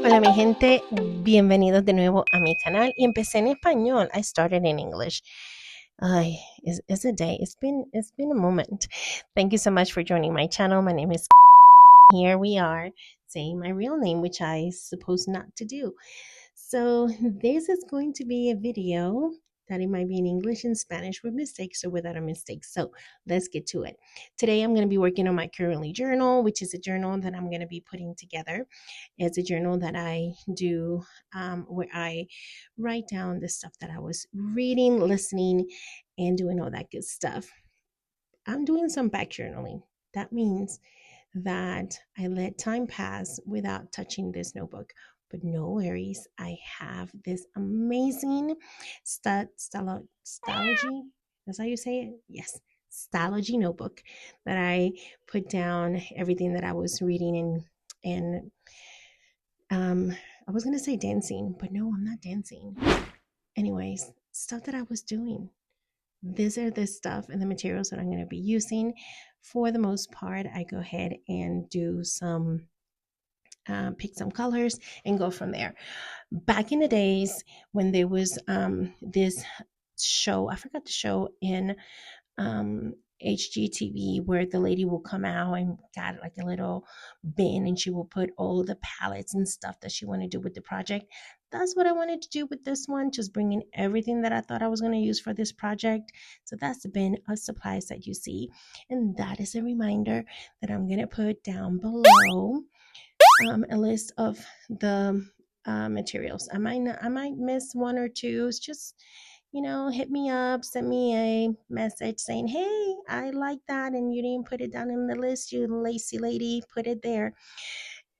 Hola mi gente, bienvenidos de nuevo a mi canal y empecé en español. I started in English. Ay, it's a day. It's been a moment. Thank you so much for joining my channel. My name is here we are saying my real name, which I suppose not to do. So this is going to be a video that it might be in English and Spanish with mistakes or without a mistake. So let's get to it. Today I'm going to be working on my currently journal, which is a journal that I'm going to be putting together. It's a journal that I do where I write down the stuff that I was reading, listening, and doing all that good stuff. I'm doing some back journaling. That means that I let time pass without touching this notebook. But no worries, I have this amazing stalogy. That's how you say it? Yes, stalogy notebook that I put down everything that I was reading and I was gonna say dancing, but no, I'm not dancing. Anyways, stuff that I was doing. These are the stuff and the materials that I'm going to be using. For the most part, I go ahead and do some pick some colors and go from there. Back in the days when there was this show, I forgot the show in um, HGTV where the lady will come out and got like a little bin and she will put all the palettes and stuff that she wanted to do with the project. That's what I wanted to do with this one, just bringing everything that I thought I was going to use for this project. So that's the bin of supplies that you see. And that is a reminder that I'm going to put down below a list of the materials. I might miss one or two. It's just hit me up, send me a message saying, "Hey, I like that, and you didn't put it down in the list, you lazy lady. Put it there."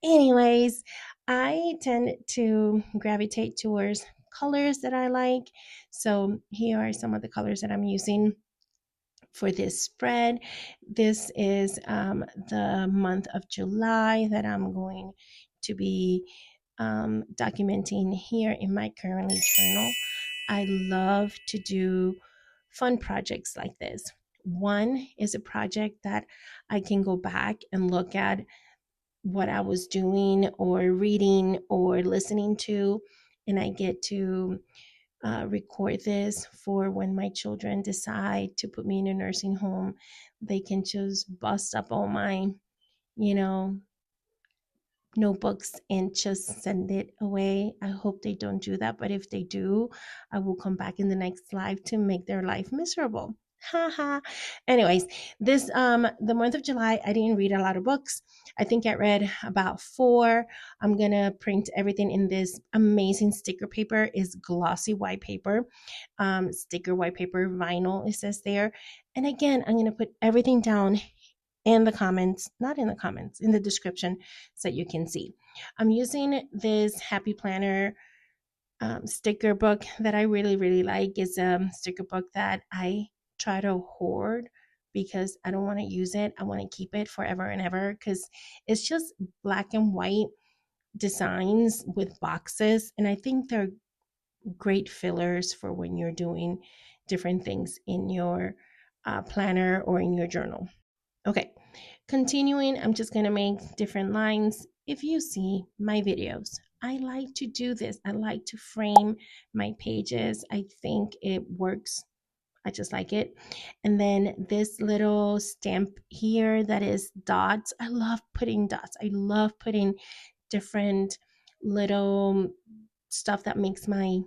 Anyways, I tend to gravitate towards colors that I like. So here are some of the colors that I'm using for this spread. This is the month of July that I'm going to be documenting here in my currently journal. I love to do fun projects like this. One is a project that I can go back and look at what I was doing or reading or listening to, and I get to record this for when my children decide to put me in a nursing home. They can just bust up all my, you know, notebooks and just send it away. I hope they don't do that, but if they do, I will come back in the next live to make their life miserable. Haha. Anyways, this the month of July, I didn't read a lot of books. I think I read about 4. I'm gonna print everything in this amazing sticker paper. Is glossy white paper, sticker white paper vinyl. It says there, and again, I'm gonna put everything down in the comments, not in the comments, in the description so you can see. I'm using this Happy Planner sticker book that I really, really like. It's a sticker book that I try to hoard because I don't want to use it. I want to keep it forever and ever because it's just black and white designs with boxes. And I think they're great fillers for when you're doing different things in your planner or in your journal. Okay, continuing, I'm just going to make different lines. If you see my videos, I like to do this. I like to frame my pages. I think it works. I just like it. And then this little stamp here that is dots. I love putting dots. I love putting different little stuff that makes my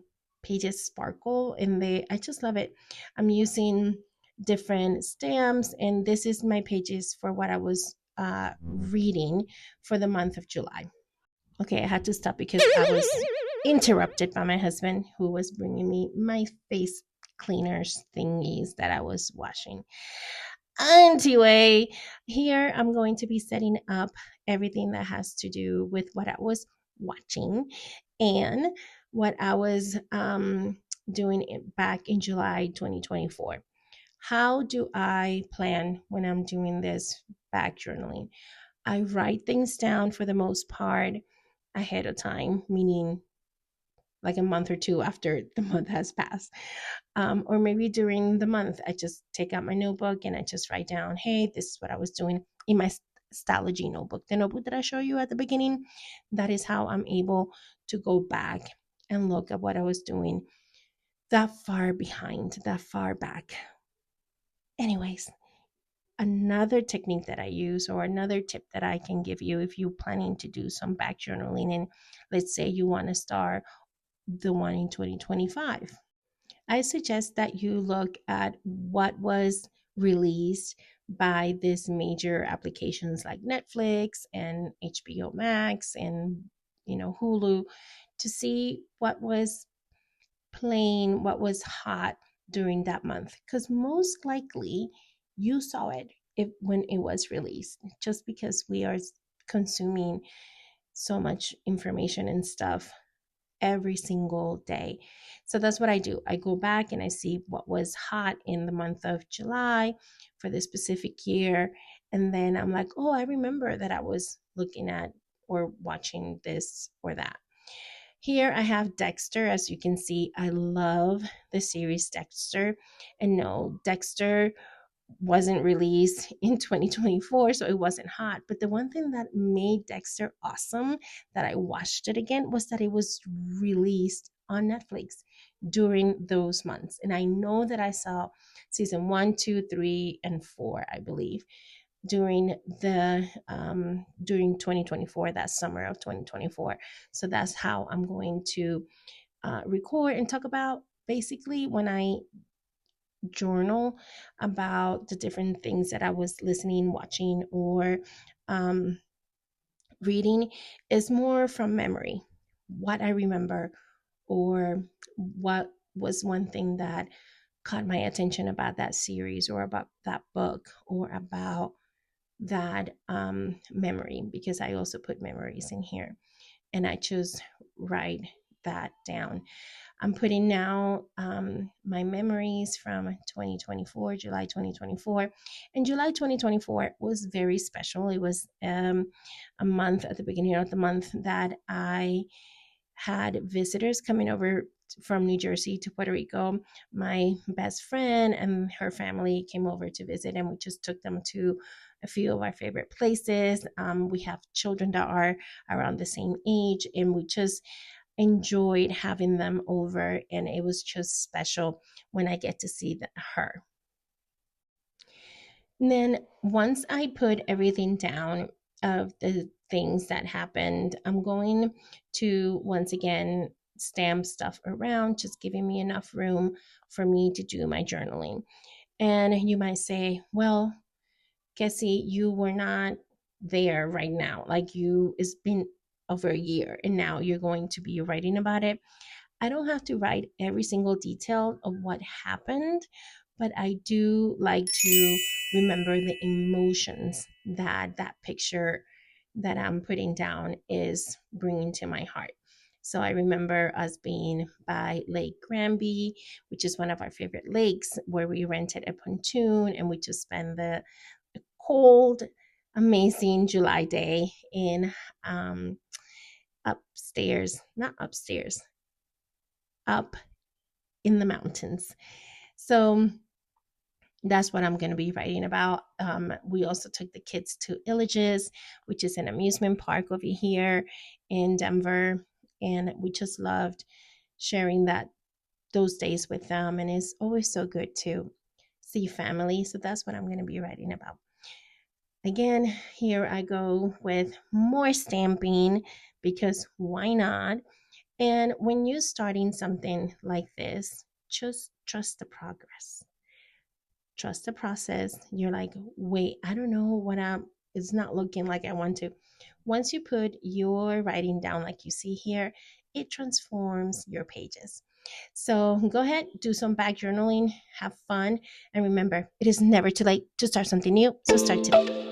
pages sparkle and I just love it. I'm using different stamps and this is my pages for what I was reading for the month of July. Okay, I had to stop because I was interrupted by my husband who was bringing me my face cleaners thingies that I was washing. Anyway, here I'm going to be setting up everything that has to do with what I was watching and what I was doing back in July 2024. How do I plan when I'm doing this back journaling? I write things down for the most part ahead of time, meaning like a month or two after the month has passed. Or maybe during the month, I just take out my notebook and I just write down, hey, this is what I was doing in my Stalogy notebook, the notebook that I showed you at the beginning. That is how I'm able to go back and look at what I was doing that far behind, that far back. Anyways, another technique that I use, or another tip that I can give you if you're planning to do some back journaling, and let's say you want to start the one in 2025, I suggest that you look at what was released by these major applications like Netflix and HBO Max and Hulu, to see what was playing, what was hot during that month, because most likely you saw it when it was released, just because we are consuming so much information and stuff every single day. So that's what I do. I go back and I see what was hot in the month of July for the specific year. And then I'm like, oh, I remember that I was looking at or watching this or that. Here I have Dexter. As you can see, I love the series Dexter. And no, Dexter wasn't released in 2024, so it wasn't hot. But the one thing that made Dexter awesome, that I watched it again, was that it was released on Netflix during those months. And I know that I saw season 1, 2, 3, and 4, I believe, during 2024, that summer of 2024. So that's how I'm going to record and talk about, basically, when I journal about the different things that I was listening, watching, or um, reading, is more from memory, what I remember, or what was one thing that caught my attention about that series, or about that book, or about that memory, because I also put memories in here, and I just write that down. I'm putting now my memories from 2024, July 2024. And July 2024 was very special. It was a month, at the beginning of the month, that I had visitors coming over from New Jersey to Puerto Rico. My best friend and her family came over to visit, and we just took them to a few of our favorite places. We have children that are around the same age, and we just enjoyed having them over, and it was just special when I get to see her. And then once I put everything down of the things that happened, I'm going to once again stamp stuff around, just giving me enough room for me to do my journaling. And you might say, well, Kecie, you were not there right now. Like, it's been over a year and now you're going to be writing about it. I don't have to write every single detail of what happened, but I do like to remember the emotions that that picture that I'm putting down is bringing to my heart. So I remember us being by Lake Granby, which is one of our favorite lakes, where we rented a pontoon and we just spent the cold, amazing July day in upstairs, not upstairs, up in the mountains. So that's what I'm going to be writing about. We also took the kids to Illages, which is an amusement park over here in Denver, and we just loved sharing those days with them. And it's always so good to see family. So that's what I'm going to be writing about. Again, here I go with more stamping, because why not? And when you're starting something like this, just trust the progress. Trust the process. You're like, wait, I don't know it's not looking like I want to. Once you put your writing down, like you see here, it transforms your pages. So go ahead, do some back journaling, have fun, and remember, it is never too late to start something new. So start today.